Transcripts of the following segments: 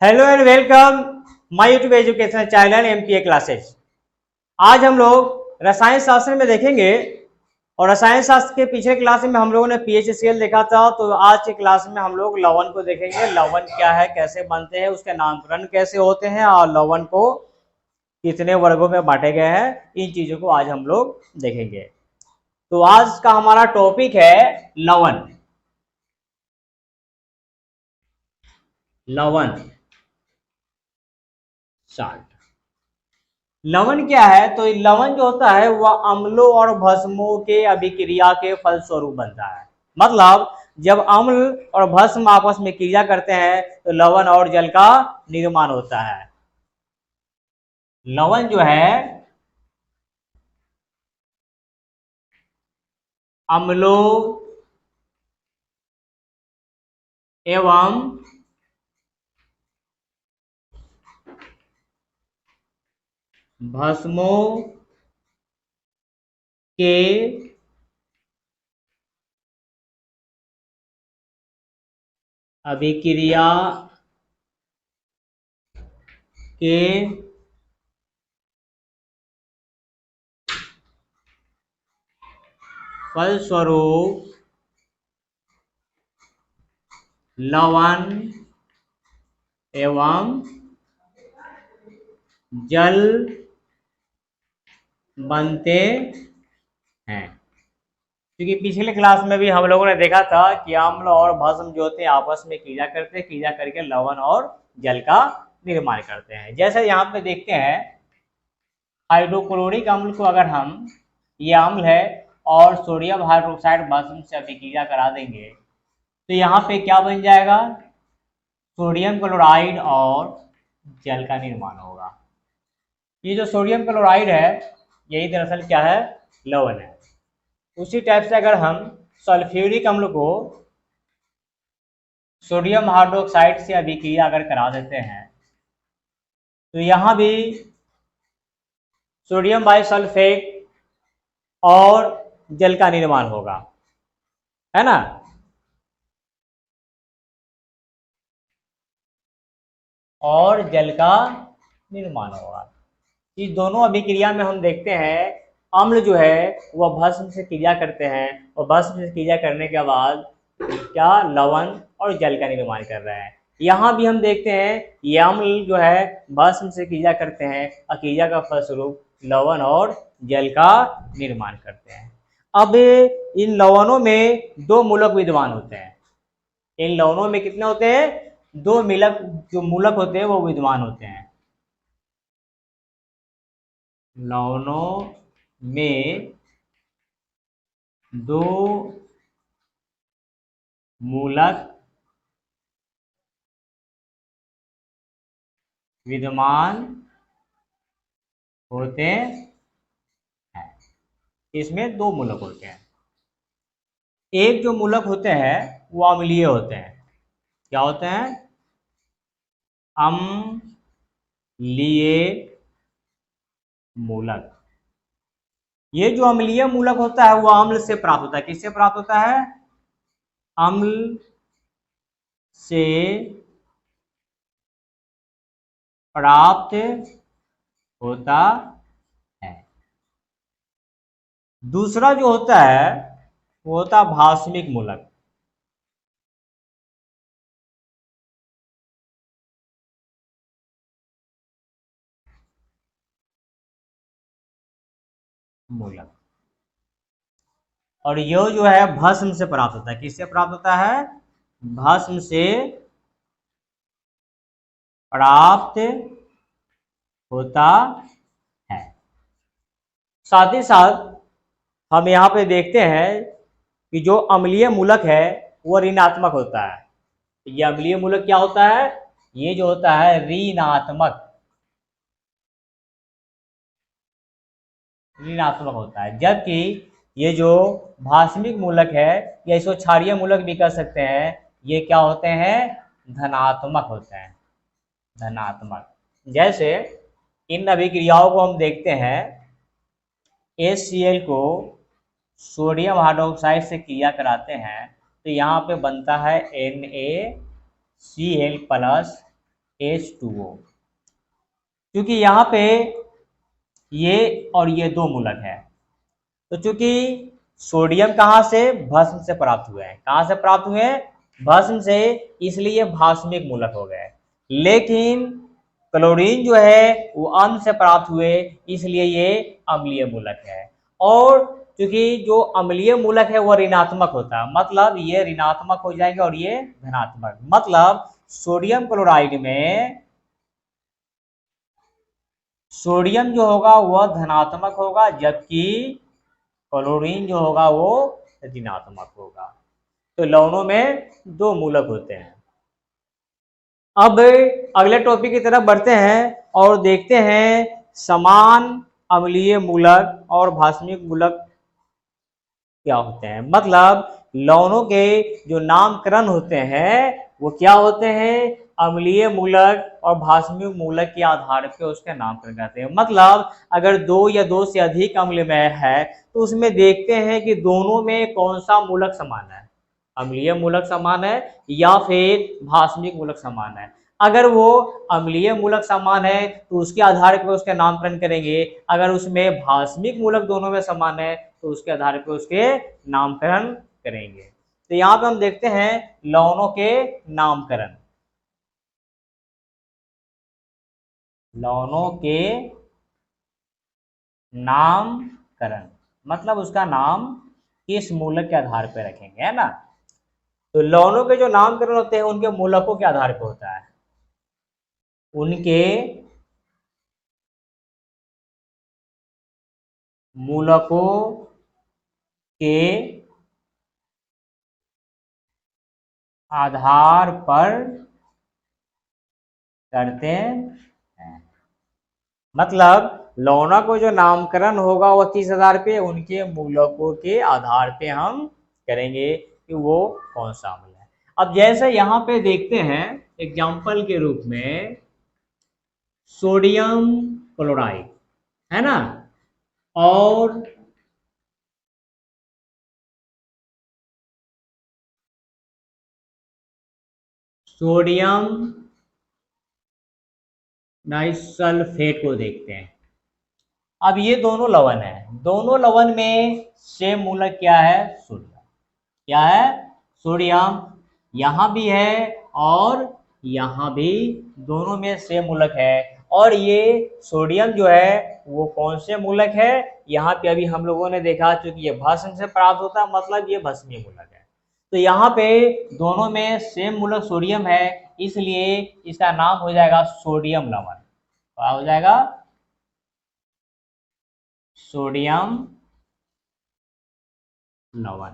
Hello and welcome my YouTube education channel MPa classes. आज हम लोग रसायन शास्त्र में देखेंगे और रसायन शास्त्र के पिछले क्लास में हम लोगों ने पीएचसीएल देखा था। तो आज के क्लास में हम लोग लवण को देखेंगे। लवण क्या है, कैसे बनते हैं, उसके नामकरण कैसे होते हैं और लवण को कितने वर्गों में बांटे गए हैं, इन चीजों को आज हम लोग देखेंगे। तो आज का हमारा टॉपिक है लवण। लवण साल्ट। लवण क्या है? तो लवण जो होता है वह अम्लों और भस्मों के अभिक्रिया के फलस्वरूप बनता है। मतलब जब अम्ल और भस्म आपस में क्रिया करते हैं तो लवण और जल का निर्माण होता है। लवण जो है अम्लों एवं भस्मों के अभिक्रिया के फलस्वरूप लवण एवं जल बनते हैं। क्योंकि पिछले क्लास में भी हम लोगों ने देखा था कि अम्ल और भस्म जो होते हैं आपस में क्रिया करते हैं, क्रिया करके लवण और जल का निर्माण करते हैं। जैसे यहाँ पे देखते हैं हाइड्रोक्लोरिक अम्ल को अगर हम, ये अम्ल है और सोडियम हाइड्रोक्साइड भस्म से अभिक्रिया करा देंगे तो यहाँ पे क्या बन जाएगा? सोडियम क्लोराइड और जल का निर्माण होगा। ये जो सोडियम क्लोराइड है यही दरअसल क्या है? लवण है। उसी टाइप से अगर हम सल्फ्यूरिक अम्ल को सोडियम हाइड्रोक्साइड से अभिक्रिया अगर करा देते हैं तो यहाँ भी सोडियम बाइसल्फेट और जल का निर्माण होगा, है ना। और जल का निर्माण होगा। इस दोनों अभिक्रिया में हम देखते हैं अम्ल जो है वह भस्म से क्रिया करते हैं और भस्म से क्रिया करने के बाद क्या लवण और जल का निर्माण कर रहे हैं। यहाँ भी हम देखते हैं ये अम्ल जो है भस्म से क्रिया करते हैं और क्रिया का फलस्वरूप लवण और जल का निर्माण करते हैं। अब इन लवणों में दो मूलक विद्यमान होते हैं। इन लवणों में कितने होते हैं? दो मिलक, जो मूलक होते हैं वो विद्यमान होते हैं। लवणों में दो मूलक विद्यमान होते हैं। इसमें दो मूलक होते हैं। एक जो मूलक होते हैं वो अम्लीय होते हैं। क्या होते हैं? अम्लीय मूलक। ये जो अम्लीय मूलक होता है वो अम्ल से प्राप्त होता है। किससे प्राप्त होता है? अम्ल से प्राप्त होता है। दूसरा जो होता है वो होता है भास्मिक मूलक। मूलक और यह जो है भस्म से प्राप्त होता है। किससे प्राप्त होता है? भस्म से प्राप्त होता है। साथ ही साथ हम यहाँ पे देखते हैं कि जो अम्लीय मूलक है वो ऋणात्मक होता है। ये अम्लीय मूलक क्या होता है? ये जो होता है ऋणात्मक होता है। जबकि ये जो भास्मिक मूलक है या इसको क्षारीय मूलक भी कह सकते हैं, ये क्या होते हैं? धनात्मक होते हैं। धनात्मक। जैसे इन अभिक्रियाओं को हम देखते हैं, HCl को सोडियम हाइड्रोक्साइड से क्रिया कराते हैं तो यहाँ पे बनता है NaCl प्लस H2O, क्योंकि यहाँ पे ये और ये दो मूलक है, तो चूंकि सोडियम कहाँ से, भस्म से प्राप्त हुए हैं, कहाँ से प्राप्त हुए हैं, भस्म से, इसलिए भास्मिक मूलक हो गए। लेकिन क्लोरीन जो है वो अम्ल से प्राप्त हुए, इसलिए ये अम्लीय मूलक है। और क्योंकि जो अम्लीय मूलक है वो ऋणात्मक होता है, मतलब ये ऋणात्मक हो जाएंगे और ये धनात्मक, मतलब सोडियम क्लोराइड में सोडियम जो होगा वह धनात्मक होगा, जबकि क्लोरीन जो होगा वो ऋणात्मक होगा। तो लवणों में दो मूलक होते हैं। अब अगले टॉपिक की तरफ बढ़ते हैं और देखते हैं समान अम्लीय मूलक और भास्मिक मूलक क्या होते हैं। मतलब लवणों के जो नामकरण होते हैं वो क्या होते हैं, अम्लीय मूलक और भास्मिक मूलक के आधार पर उसका नामकरण करते हैं। मतलब अगर दो या दो से अधिक अम्ल में है तो उसमें देखते हैं कि दोनों में कौन सा मूलक समान है, अम्लीय मूलक समान है या फिर भास्मिक मूलक समान है। अगर वो अम्लीय मूलक समान है तो उसके आधार पर उसका नामकरण करेंगे, अगर उसमें भास्मिक मूलक दोनों में समान है तो उसके आधार पर उसके नामकरण करेंगे। तो यहाँ पे हम देखते हैं लवणों के नामकरण। लवणों के नामकरण मतलब उसका नाम किस मूलक के आधार पर रखेंगे, है ना। तो लवणों के जो नामकरण होते हैं उनके मूलकों के आधार पर होता है, उनके मूलकों के आधार पर करते हैं। मतलब लवणों को जो नामकरण होगा वह किस आधार पे, उनके मूलकों के आधार पे हम करेंगे कि वो कौन सा अम्ल है। अब जैसे यहाँ पे देखते हैं एग्जाम्पल के रूप में सोडियम क्लोराइड, है ना, और सोडियम डाइसल्फेट को देखते हैं। अब ये दोनों लवण है, दोनों लवण में सेम मूलक क्या है, सोडियम। क्या है, सोडियम। यहाँ भी है और यहाँ भी, दोनों में सेम मूलक है। और ये सोडियम जो है वो कौन से मूलक है, यहाँ पे अभी हम लोगों ने देखा चूंकि ये भस्म से प्राप्त होता है, मतलब ये भस्मीय मूलक है। तो यहाँ पे दोनों में सेम मूलक सोडियम है, इसलिए इसका नाम हो जाएगा सोडियम लवण। क्या हो जाएगा, सोडियम लवण।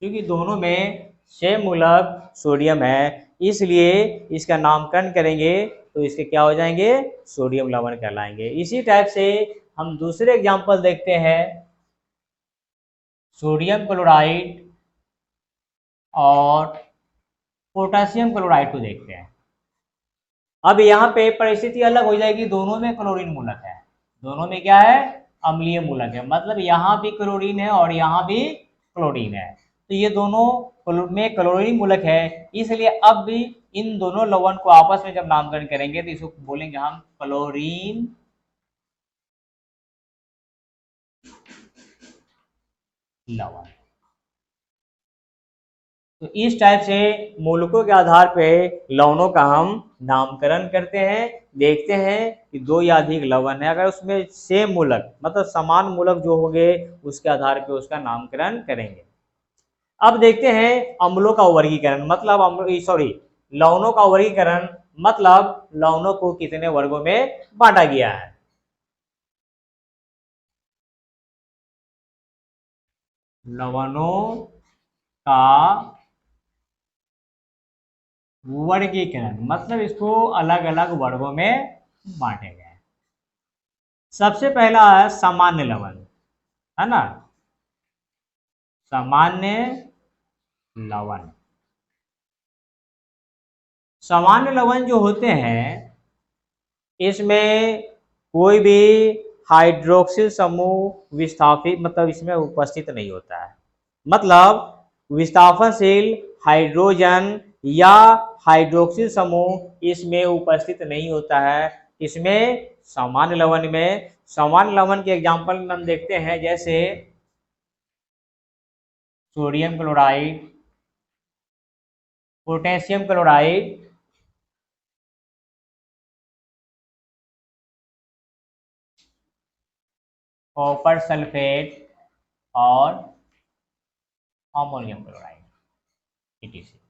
क्योंकि दोनों में सेम मूलक सोडियम है, इसलिए इसका नामकरण करेंगे तो इसके क्या हो जाएंगे, सोडियम लवण कहलाएंगे। इसी टाइप से हम दूसरे एग्जांपल देखते हैं, सोडियम क्लोराइड और पोटेशियम क्लोराइड को देखते हैं। अब यहाँ पे परिस्थिति अलग हो जाएगी, दोनों में क्लोरीन मूलक है, दोनों में क्या है, अम्लीय मूलक है। मतलब यहाँ भी क्लोरीन है और यहाँ भी क्लोरीन है, तो ये दोनों में क्लोरीन मूलक है, इसलिए अब भी इन दोनों लवण को आपस में जब नामकरण करेंगे तो इसको बोलेंगे हम क्लोरीन लवण। तो इस टाइप से मूलकों के आधार पे लवणों का हम नामकरण करते हैं। देखते हैं कि दो या अधिक लवण है, अगर उसमें सेम मूलक मतलब समान मूलक जो होंगे उसके आधार पे उसका नामकरण करेंगे। अब देखते हैं अम्लों का वर्गीकरण, मतलब लवणों का वर्गीकरण, मतलब लवणों को कितने वर्गों में बांटा गया है। लवणों का वर्गीकरण मतलब इसको अलग अलग वर्गों में बांटे गए। सबसे पहला है सामान्य लवण, है ना, सामान्य लवण। सामान्य लवण जो होते हैं इसमें कोई भी हाइड्रोक्सिल समूह विस्थापित मतलब इसमें उपस्थित नहीं होता है। मतलब विस्थापनशील हाइड्रोजन या हाइड्रोक्सिल समूह इसमें उपस्थित नहीं होता है। इसमें सामान्य लवण में, सामान्य लवण के एग्जाम्पल में हम देखते हैं जैसे sodium chloride, potassium chloride, copper sulphate और अमोनियम क्लोराइड etc।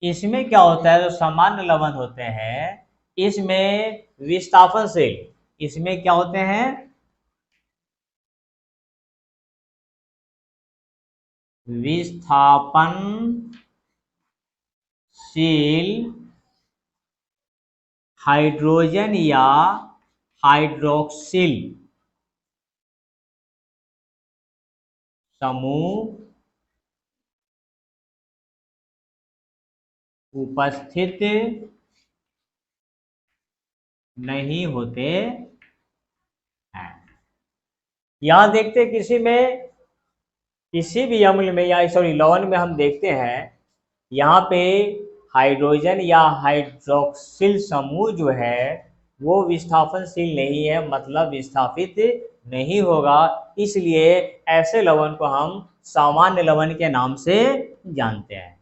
इसमें क्या होता है, जो सामान्य लवण होते हैं इसमें विस्थापनशील, इसमें क्या होते हैं, विस्थापनशील हाइड्रोजन या हाइड्रोक्सिल समूह उपस्थित नहीं होते हैं। यहां देखते किसी भी अम्ल में या सॉरी लवण में हम देखते हैं यहाँ पे हाइड्रोजन या हाइड्रोक्सिल समूह जो है वो विस्थापनशील नहीं है, मतलब विस्थापित नहीं होगा, इसलिए ऐसे लवण को हम सामान्य लवण के नाम से जानते हैं।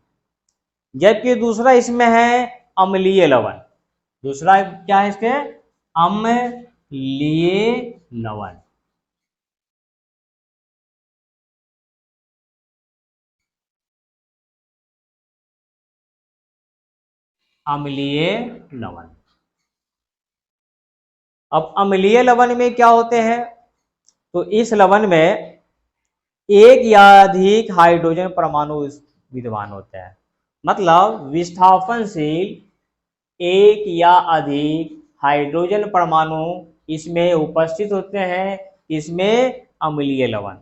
जबकि दूसरा इसमें है अम्लीय लवण। दूसरा क्या है इसके, अम्लीय लवण। अम्लीय लवण। अब अम्लीय लवण में क्या होते हैं, तो इस लवण में एक या अधिक हाइड्रोजन परमाणु विद्यमान होते हैं, मतलब विस्थापनशील एक या अधिक हाइड्रोजन परमाणु इसमें उपस्थित होते हैं, इसमें अम्लीय लवण।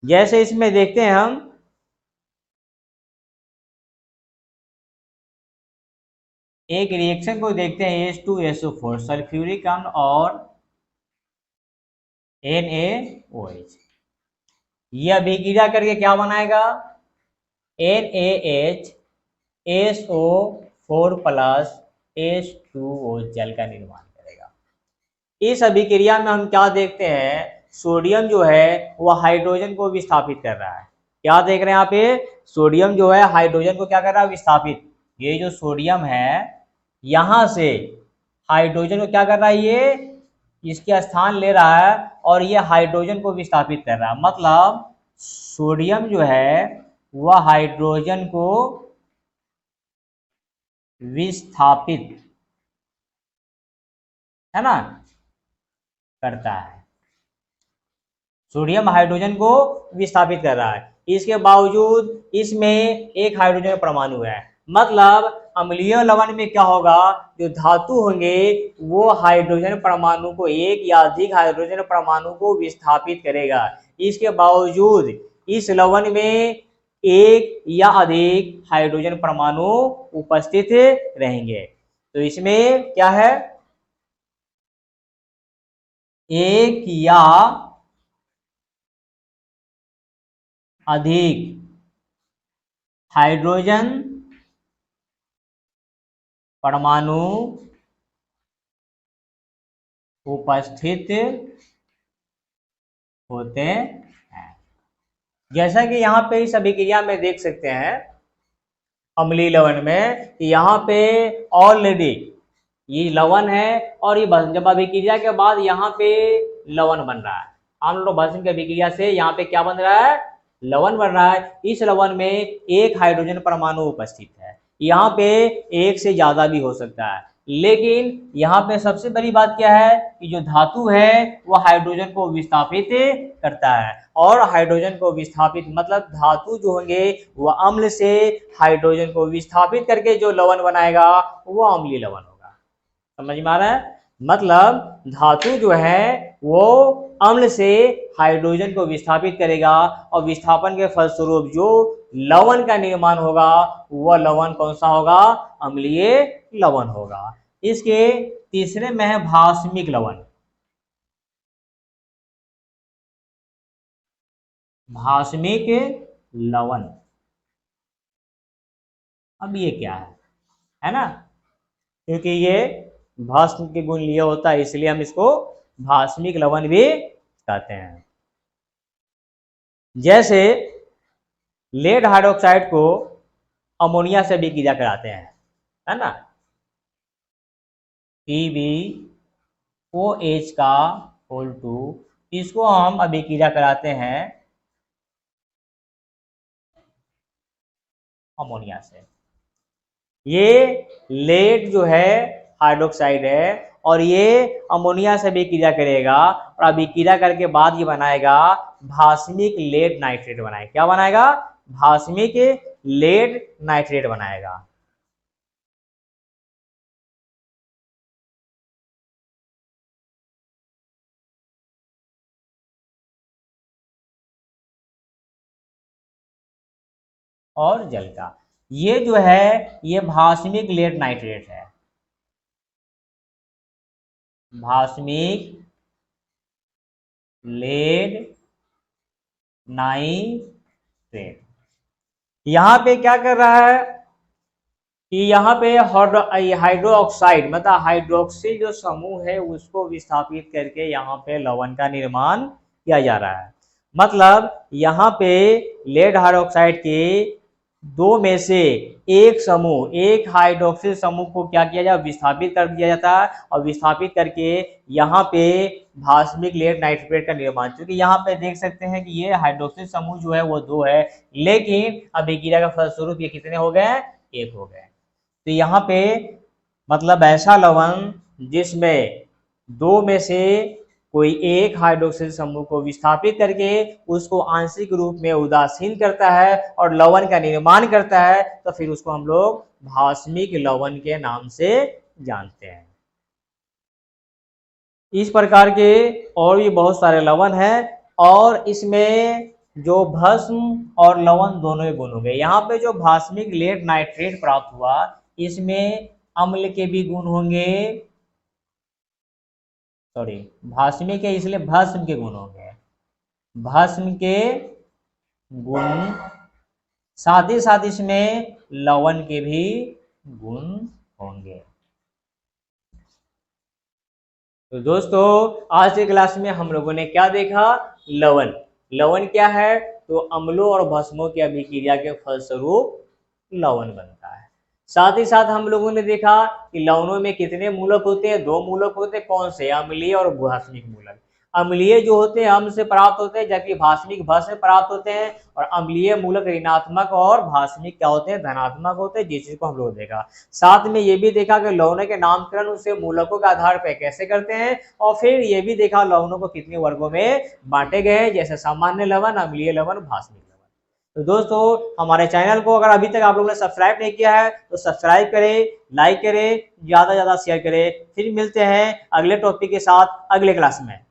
जैसे इसमें देखते हैं हम एक रिएक्शन को देखते हैं H2SO4 सल्फ्यूरिक अम्ल और NaOH। यह अभिक्रिया करके क्या बनाएगा, NaHSO4 प्लस H2O जल का निर्माण करेगा। इस अभिक्रिया में हम क्या देखते हैं, सोडियम जो है वह हाइड्रोजन को विस्थापित कर रहा है। क्या देख रहे हैं यहाँ पे, सोडियम जो है हाइड्रोजन को क्या कर रहा है, विस्थापित। ये जो सोडियम है यहां से हाइड्रोजन को क्या कर रहा है, ये इसके स्थान ले रहा है और ये हाइड्रोजन को विस्थापित कर रहा है, मतलब सोडियम जो है वह हाइड्रोजन को विस्थापित, है ना, करता है। सोडियम हाइड्रोजन को विस्थापित कर रहा है, इसके बावजूद इसमें एक हाइड्रोजन परमाणु है, मतलब अम्लीय लवण में क्या होगा, जो धातु होंगे वो हाइड्रोजन परमाणु को, एक या अधिक हाइड्रोजन परमाणु को विस्थापित करेगा। इसके बावजूद इस लवण में एक या अधिक हाइड्रोजन परमाणु उपस्थित रहेंगे। तो इसमें क्या है, एक या अधिक हाइड्रोजन परमाणु उपस्थित होते हैं। जैसा कि यहाँ पे इस अभिक्रिया में देख सकते हैं अम्लीय लवण में, यहाँ पे ऑलरेडी ये लवण है और ये जब अभिक्रिया के बाद यहाँ पे लवण बन रहा है, हम लोग भस्म की अभिक्रिया से यहाँ पे क्या बन रहा है, लवण बन रहा है। इस लवण में एक हाइड्रोजन परमाणु उपस्थित है, यहाँ पे एक से ज्यादा भी हो सकता है, लेकिन यहाँ पे सबसे बड़ी बात क्या है कि जो धातु है वह हाइड्रोजन को विस्थापित करता है, और हाइड्रोजन को विस्थापित मतलब धातु जो होंगे वह अम्ल से हाइड्रोजन को विस्थापित करके जो लवण बनाएगा वो अम्लीय लवण होगा। समझ में आ रहा है, मतलब धातु जो है वो अम्ल से हाइड्रोजन को विस्थापित करेगा और विस्थापन के फलस्वरूप जो लवण का निर्माण होगा वह लवण कौन सा होगा, अम्लीय लवण होगा। इसके तीसरे में है भास्मिक लवण। भास्मिक लवण अब ये क्या है ना, क्योंकि ये भस्म के गुण लिए होता है, इसलिए हम इसको भास्मिक लवण भी कहते हैं। जैसे लेड हाइड्रोक्साइड को अमोनिया से भी क्रिया कराते हैं, है ना, PbOH का होल 2, इसको हम अभिक्रिया कराते हैं अमोनिया से। ये लेड जो है हाइड्रोक्साइड है और ये अमोनिया से भी क्रिया करेगा और अभिक्रिया करके बाद ये बनाएगा भास्मिक लेड नाइट्रेट बनाएगा। क्या बनाएगा? भास्मिक लेड नाइट्रेट बनाएगा। और जल का, ये जो है ये भास्मिक लेड नाइट्रेट है, भास्मिक लेड नाइट्रेट। यहां पे क्या कर रहा है कि यहाँ पे हाइड्रो ऑक्साइड मतलब हाइड्रोक्सिल जो समूह है उसको विस्थापित करके यहाँ पे लवण का निर्माण किया जा रहा है। मतलब यहाँ पे लेड हाइड्रोक्साइड के दो में से एक समूह, एक हाइड्रोक्सिल समूह को क्या किया जाए? विस्थापित कर दिया जाता है और विस्थापित करके यहाँ पे भास्मिक लेड नाइट्रेट का निर्माण। क्योंकि यहाँ पे देख सकते हैं कि ये हाइड्रोक्सिल समूह जो है वो 2 है, लेकिन अभिक्रिया का फलस्वरूप ये कितने हो गए? 1 हो गए। तो यहाँ पे मतलब ऐसा लवण जिसमें 2 में से कोई एक हाइड्रोक्सिल समूह को विस्थापित करके उसको आंशिक रूप में उदासीन करता है और लवण का निर्माण करता है, तो फिर उसको हम लोग भास्मिक लवण के नाम से जानते हैं। इस प्रकार के और भी बहुत सारे लवण हैं और इसमें जो भस्म और लवण दोनों ही गुण होंगे। यहाँ पे जो भास्मिक लेड नाइट्रेट प्राप्त हुआ इसमें अम्ल के भी गुण होंगे, सॉरी भास्मिक के इसलिए भस्म के गुण होंगे, भस्म के गुण, साथ ही साथ इसमें लवण के भी गुण होंगे। तो दोस्तों आज के क्लास में हम लोगों ने क्या देखा? लवण। लवण क्या है? तो अम्लों और भस्मों की अभिक्रिया के फलस्वरूप लवण बनता है। साथ ही साथ हम लोगों ने देखा कि लवणों में कितने मूलक होते हैं? 2 मूलक होते हैं। कौन से? अम्लीय और भास्मिक मूलक। अम्लीय जो होते हैं अम्ल से प्राप्त होते हैं, जबकि भास्मिक भस्म से प्राप्त होते हैं। और अम्लीय मूलक ऋणात्मक और भास्मिक क्या होते हैं? धनात्मक होते हैं, जिस चीज को हम लोग देखा। साथ में ये भी देखा कि लवणों के नामकरण उसे मूलकों के आधार पर कैसे करते हैं, और फिर ये भी देखा लवणों को कितने वर्गों में बांटे गए हैं, जैसे सामान्य लवण, अम्लीय लवण, भास्मिक। तो दोस्तों हमारे चैनल को अगर अभी तक आप लोगों ने सब्सक्राइब नहीं किया है तो सब्सक्राइब करें, लाइक करें, ज़्यादा से ज़्यादा शेयर करें। फिर मिलते हैं अगले टॉपिक के साथ अगले क्लास में।